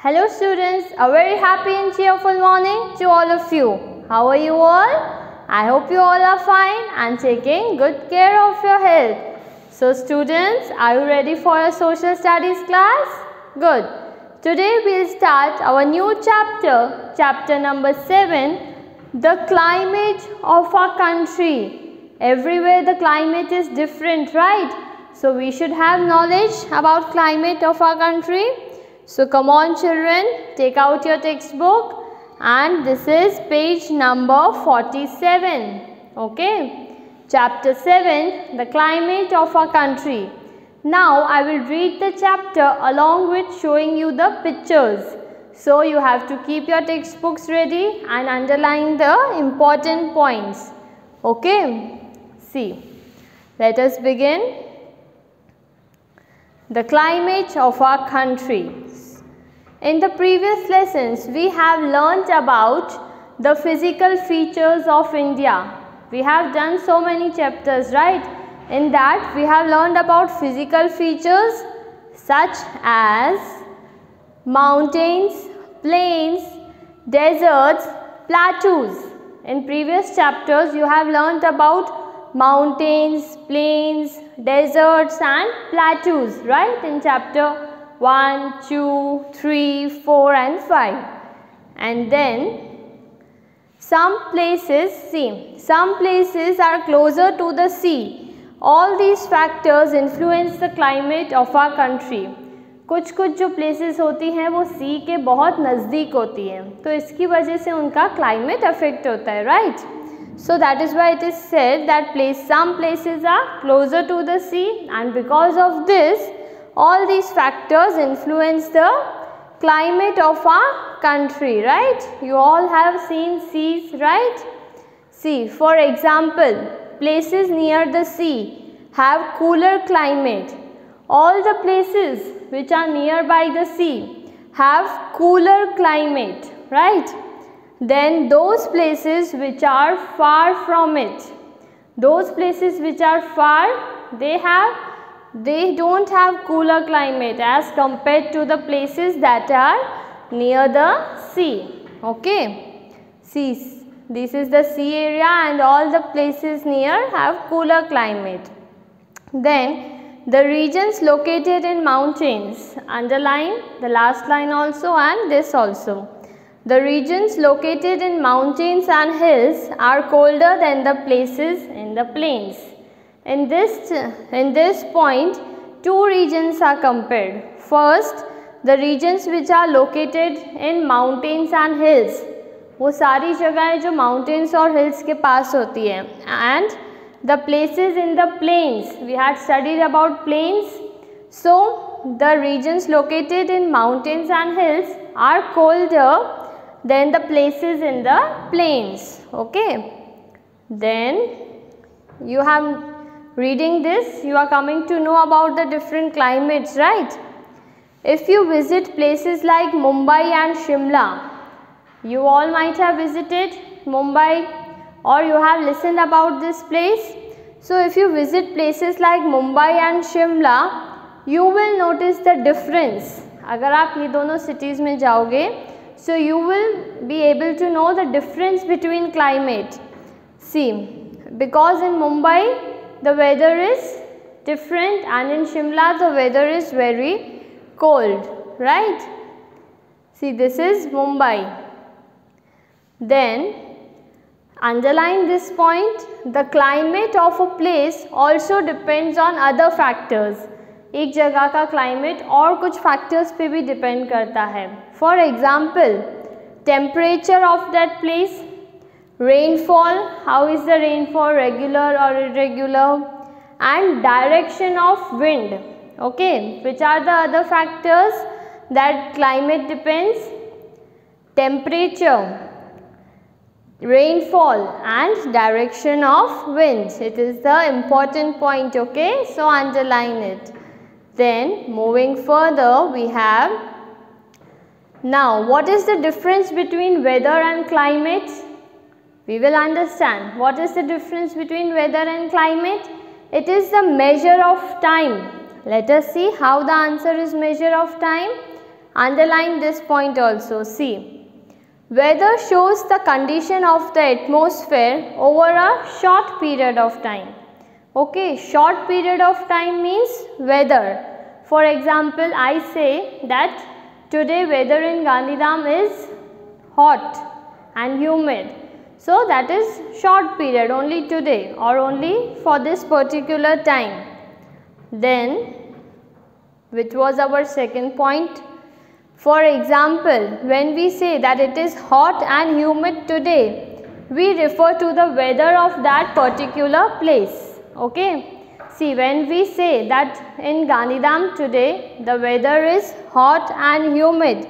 Hello students, a very happy and cheerful morning to all of you. How are you all? I hope you all are fine and taking good care of your health. So students, are you ready for your social studies class? Good. Today we will start our new chapter, chapter number 7, the climate of our country. Everywhere the climate is different, right? So we should have knowledge about climate of our country. So come on children, take out your textbook and this is page number 47. Okay, chapter 7, the climate of our country. Now I will read the chapter along with showing you the pictures. So you have to keep your textbooks ready and underline the important points. Okay, see, let us begin. The climate of our country. In the previous lessons, we have learnt about the physical features of India. We have done so many chapters, right? In that, we have learned about physical features such as mountains, plains, deserts, plateaus. In previous chapters, you have learnt about mountains, plains, deserts and plateaus, right? In chapter 1, 2, 3, 4 and 5. And then some places, see, some places are closer to the sea. All these factors influence the climate of our country. कुछ जो places होती हैं वो sea के बहुत नज़दीक होती हैं, तो इसकी वजह से उनका climate affect होता है, right? So that is why it is said that some places are closer to the sea, and because of this all these factors influence the climate of our country, right? You all have seen seas, right? See, for example, places near the sea have cooler climate. All the places which are nearby the sea have cooler climate, right? Then those places which are far from it, those places which are far, they don't have cooler climate as compared to the places that are near the sea. Okay, see, this is the sea area and all the places near have cooler climate. Then the regions located in mountains, underline the last line also and this also. The regions located in mountains and hills are colder than the places in the plains. In this point, two regions are compared. First, the regions which are located in mountains and hills. वो सारी जगहें जो mountains और hills के पास होती हैं. And the places in the plains. We had studied about plains. So, the regions located in mountains and hills are colder than the places in the plains. Okay. Then, you have reading this, you are coming to know about the different climates, right? If you visit places like Mumbai and Shimla, you all might have visited Mumbai or you have listened about this place. So if you visit places like Mumbai and Shimla, you will notice the difference. अगर आप ये दोनों cities में जाओगे, so you will be able to know the difference between climate. See, because in Mumbai, the weather is different and in Shimla the weather is very cold, right? See, this is Mumbai. Then underline this point, the climate of a place also depends on other factors. एक जगह का climate और कुछ factors पे भी depend करता है. For example, temperature of that place, rainfall, how is the rainfall, regular or irregular, and direction of wind. Okay, which are the other factors that climate depends? Temperature, rainfall and direction of wind. It is the important point, okay, so underline it. Then moving further, we have, now what is the difference between weather and climate? We will understand what is the difference between weather and climate. It is the measure of time. Let us see how the answer is measure of time. Underline this point also. See, weather shows the condition of the atmosphere over a short period of time. Okay, short period of time means weather. For example, I say that today weather in Gandhidham is hot and humid. So that is short period, only today or only for this particular time. Then, which was our second point? For example, when we say that it is hot and humid today, we refer to the weather of that particular place. Okay. See, when we say that in Gandhidham today the weather is hot and humid,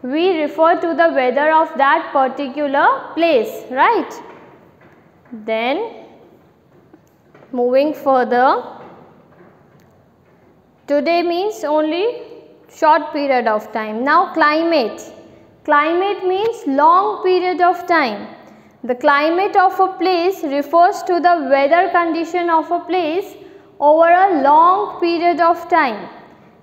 we refer to the weather of that particular place, right? Then, moving further, today means only short period of time. Now, climate. Climate means long period of time. The climate of a place refers to the weather condition of a place over a long period of time.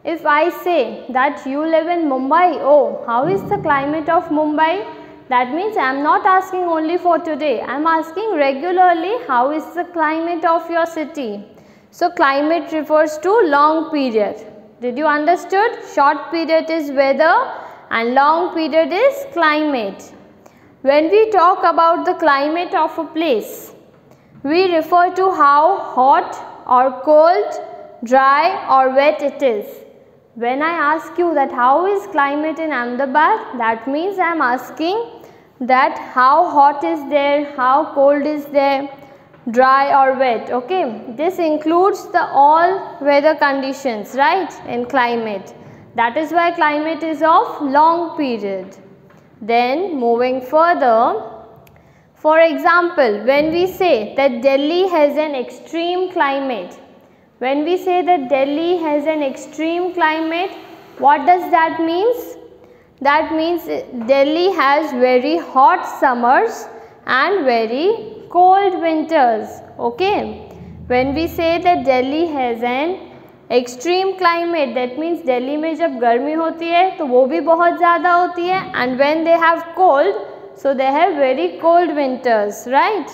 If I say that you live in Mumbai, oh, how is the climate of Mumbai? That means I am not asking only for today, I am asking regularly how is the climate of your city. So, climate refers to long period. Did you understood? Short period is weather and long period is climate. When we talk about the climate of a place, we refer to how hot or cold, dry or wet it is. When I ask you that how is climate in Ahmedabad, that means I am asking that how hot is there, how cold is there, dry or wet. Okay, this includes the all weather conditions, right, in climate. That is why climate is of long period. Then moving further, for example, when we say that Delhi has an extreme climate, when we say that Delhi has an extreme climate, what does that mean? That means Delhi has very hot summers and very cold winters. Okay, when we say that Delhi has an extreme climate, that means Delhi में जब गर्मी होती है तो वो भी बहुत ज़्यादा होती है, and when they have cold, so they have very cold winters, right?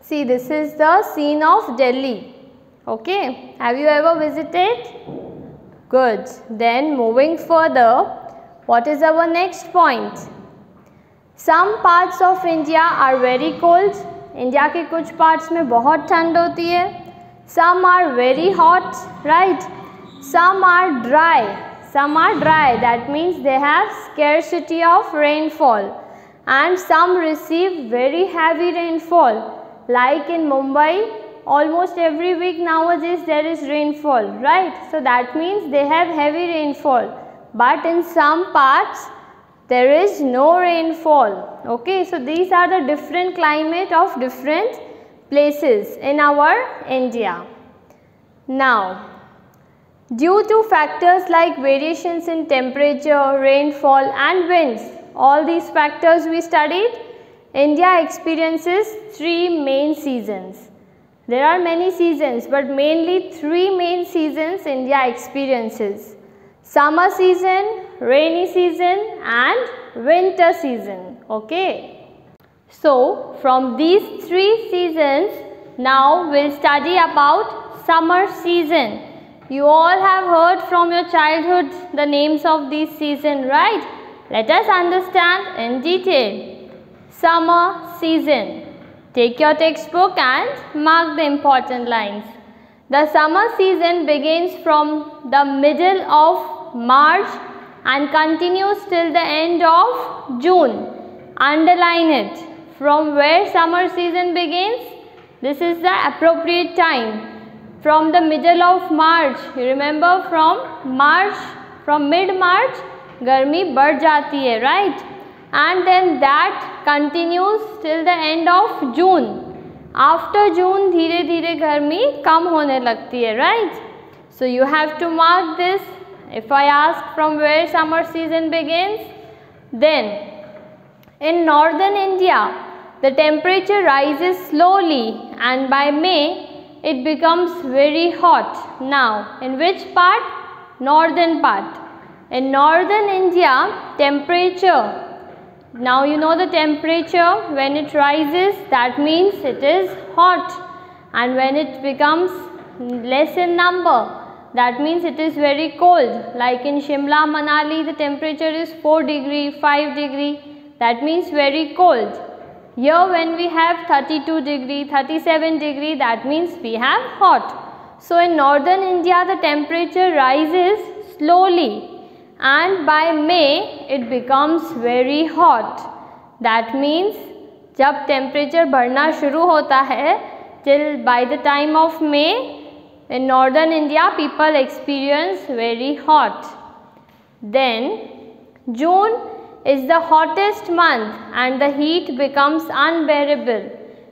See, this is the scene of Delhi. Okay, have you ever visited? Good. Then moving further, what is our next point? Some parts of India are very cold. India के कुछ parts में बहुत ठंड होती है. Some are very hot, right? Some are dry. Some are dry, that means they have scarcity of rainfall, and some receive very heavy rainfall. Like in Mumbai, almost every week nowadays there is rainfall, right? So that means they have heavy rainfall, but in some parts there is no rainfall. Okay, so these are the different climate of different places in our India. Now, due to factors like variations in temperature, rainfall and winds, all these factors we studied, India experiences three main seasons. There are many seasons, but mainly three main seasons India experiences: summer season, rainy season and winter season. Okay. So, from these three seasons, now we will study about summer season. You all have heard from your childhood the names of these seasons, right? Let us understand in detail. Summer season. Take your textbook and mark the important lines. The summer season begins from the middle of March and continues till the end of June. Underline it. From where summer season begins? This is the appropriate time. From the middle of March. You remember from mid-March, गर्मी बढ़ जाती है, right? And then that continues till the end of June. After June, धीरे धीरे गर्मी कम होने लगती है, right? So you have to mark this. If I ask from where summer season begins, then in northern India, the temperature rises slowly and by May, it becomes very hot. Now, in which part? Northern part. In northern India, temperature, now you know the temperature, when it rises, that means it is hot, and when it becomes less in number, that means it is very cold. Like in Shimla, Manali, the temperature is 4 degree, 5 degree, that means very cold. Here when we have 32 degree, 37 degree, that means we have hot. So in northern India, the temperature rises slowly, and by May it becomes very hot. That means जब temperature बढ़ना शुरू होता है, till by the time of May, in northern India people experience very hot. Then June is the hottest month and the heat becomes unbearable.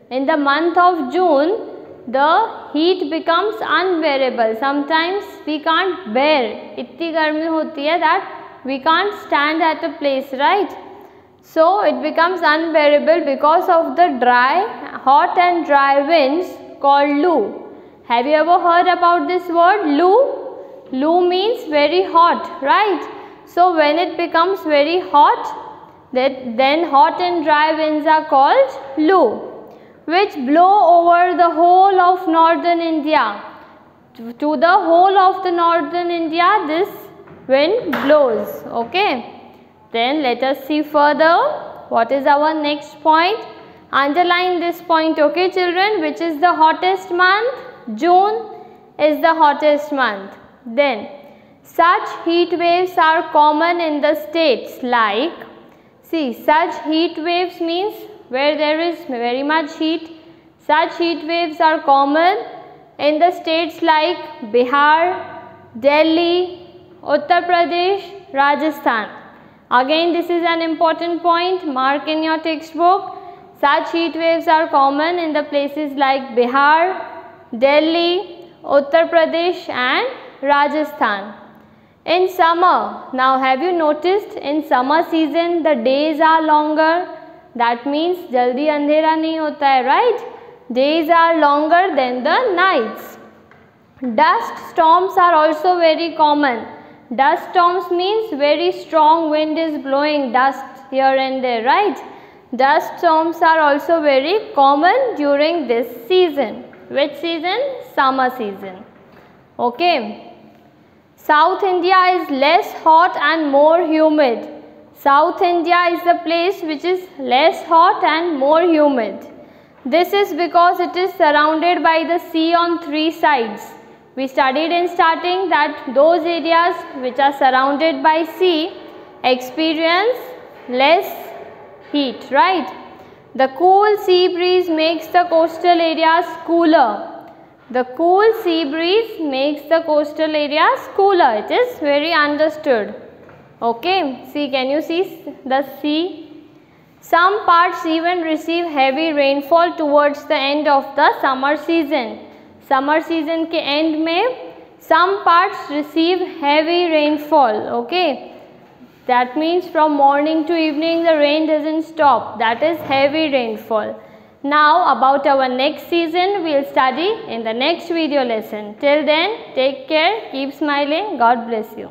In the month of June, the heat becomes unbearable. Sometimes we can't bear. इतनी गर्मी होती है that we can't stand at a place, right? So it becomes unbearable because of the hot and dry winds called Lu. Have you ever heard about this word Lu? Lu means very hot, right? So when it becomes very hot, then hot and dry winds are called Lu, which blow over the whole of northern India. To the whole of the northern India, this wind blows. Okay. Then let us see further. What is our next point? Underline this point, okay children, which is the hottest month? June is the hottest month. Then such heat waves are common in the states like, see, such heat waves means where there is very much heat. Such heat waves are common in the states like Bihar, Delhi, Uttar Pradesh, Rajasthan. Again, this is an important point, mark in your textbook. Such heat waves are common in the places like Bihar, Delhi, Uttar Pradesh and Rajasthan. In summer, now have you noticed in summer season the days are longer? That means jaldi andhera nahi hota hai, right? Days are longer than the nights. Dust storms are also very common. Dust storms means very strong wind is blowing dust here and there, right? Dust storms are also very common during this season. Which season? Summer season. Okay. South India is less hot and more humid. South India is the place which is less hot and more humid. This is because it is surrounded by the sea on 3 sides. We studied in starting that those areas which are surrounded by sea experience less heat, right? The cool sea breeze makes the coastal areas cooler. The cool sea breeze makes the coastal areas cooler. It is very understood. Okay, see, can you see the sea? Some parts even receive heavy rainfall towards the end of the summer season. Summer season के end में some parts receive heavy rainfall. Okay, that means from morning to evening the rain doesn't stop. That is heavy rainfall. Now about our next season we will study in the next video lesson. Till then, take care, keep smiling. God bless you.